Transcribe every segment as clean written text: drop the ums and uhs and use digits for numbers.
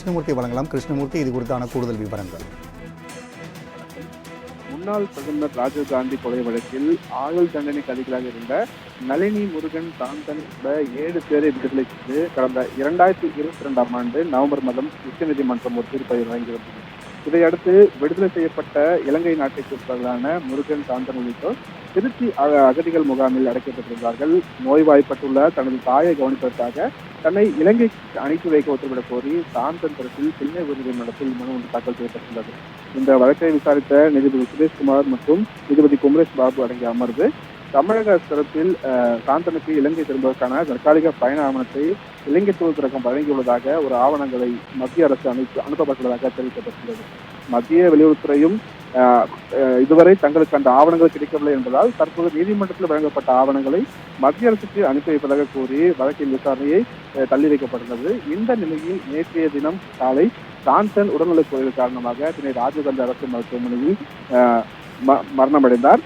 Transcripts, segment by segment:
கிருஷ்ணமூர்த்தி வழங்கலாம். கிருஷ்ணமூர்த்தி, இது குறித்தான கூடுதல் விவரங்கள். முன்னாள் பிரதமர் ராஜீவ்காந்தி கொலை வழக்கில் ஆயுள் தண்டனை கைதிகளாக இருந்த நளினி முருகன் சாந்தன் உட்பட 7 பேரை விடுதலை செய்து கடந்த 2022ஆம் ஆண்டு நவம்பர் மாதம் உச்சநீதிமன்றம் ஒரு தீர்ப்பை வழங்கியிருந்தது. இதையடுத்து விடுதலை செய்யப்பட்ட இலங்கை நாட்டைச் சேர்ந்தவர்களான முருகன், சாந்தன் உள்ளிட்டோர் திருச்சி அகதிகள் முகாமில் அடைக்கப்பட்டிருந்தார்கள். நோய்வாய்ப்பட்டுள்ள தனது தாயை கவனிப்பதற்காக தன்னை இலங்கைக்கு அனுப்பி வைக்க உத்தரவிடக் கோரி சாந்தன் தரப்பில் சென்னை உயர்நீதிமன்றத்தில் மனு ஒன்று தாக்கல் செய்யப்பட்டுள்ளது. இந்த வழக்கை விசாரித்த நீதிபதி சுரேஷ்குமார் மற்றும் நீதிபதி குமரேஷ் பாபு அடங்கிய அமர்வு தமிழக தரப்பில் சாந்தனுக்கு இலங்கை திரும்புவதற்கான தற்காலிக பயண ஆவணத்தை இலங்கை தூதரகம் வழங்கியுள்ளதாக ஒரு ஆவணங்களை மத்திய அரசு அனுப்பப்பட்டுள்ளதாக தெரிவிக்கப்பட்டுள்ளது. மத்திய வெளியுறவுத்துறையும் இதுவரை தங்களுக்கு அந்த ஆவணங்கள் கிடைக்கவில்லை என்பதால் தற்போது நீதிமன்றத்தில் வழங்கப்பட்ட ஆவணங்களை மத்திய அரசுக்கு அனுப்பி வைப்பதாக கூறி வழக்கின் விசாரணையை தள்ளி வைக்கப்பட்டுள்ளது. இந்த நிலையில் நேற்றைய தினம் காலை சாந்தன் உடல்நலக் குறைவு காரணமாக சென்னை ராஜீவ்காந்தி அரசு மருத்துவமனையில் மரணமடைந்தார்.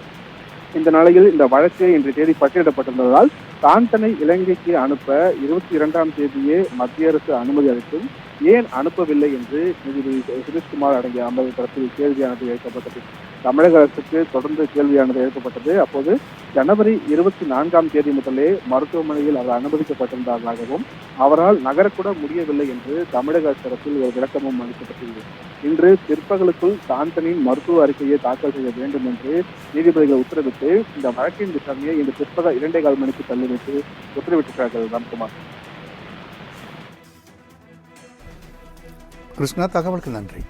இந்த நிலையில் இந்த வழக்கு இன்று தேதி பட்டியலிடப்பட்டிருந்ததால் சாந்தனை இலங்கைக்கு அனுப்ப 22ஆம் தேதியே மத்திய அரசு அனுமதி அளித்தும் ஏன் அனுப்பவில்லை என்று நீதிபதி சுரேஷ்குமார் அடங்கிய அமர்வு தரப்பில் கேள்வியானது எழுப்பப்பட்டது. தமிழக அரசுக்கு தொடர்ந்து கேள்வியானது எழுப்பப்பட்டது. அப்போது ஜனவரி 24ஆம் தேதி முதலே மருத்துவமனையில் அவர் அனுமதிக்கப்பட்டிருந்ததாகவும் அவரால் நகரக்கூட முடியவில்லை என்று தமிழக அரசு தரப்பில் ஒரு விளக்கமும் அளிக்கப்பட்டுள்ளது. இன்று பிற்பகலுக்குள் சாந்தனின் மருத்துவ அறிக்கையை தாக்கல் செய்ய வேண்டும் என்று நீதிபதிகள் உத்தரவிட்டு இந்த வழக்கின் விசாரணையை இன்று பிற்பகல் 2:15 மணிக்கு தள்ளி வைத்து உத்தரவிட்டிருக்கிறார்கள். ராம்குமார். கிருஷ்ணா, தகவலுக்கு நன்றி.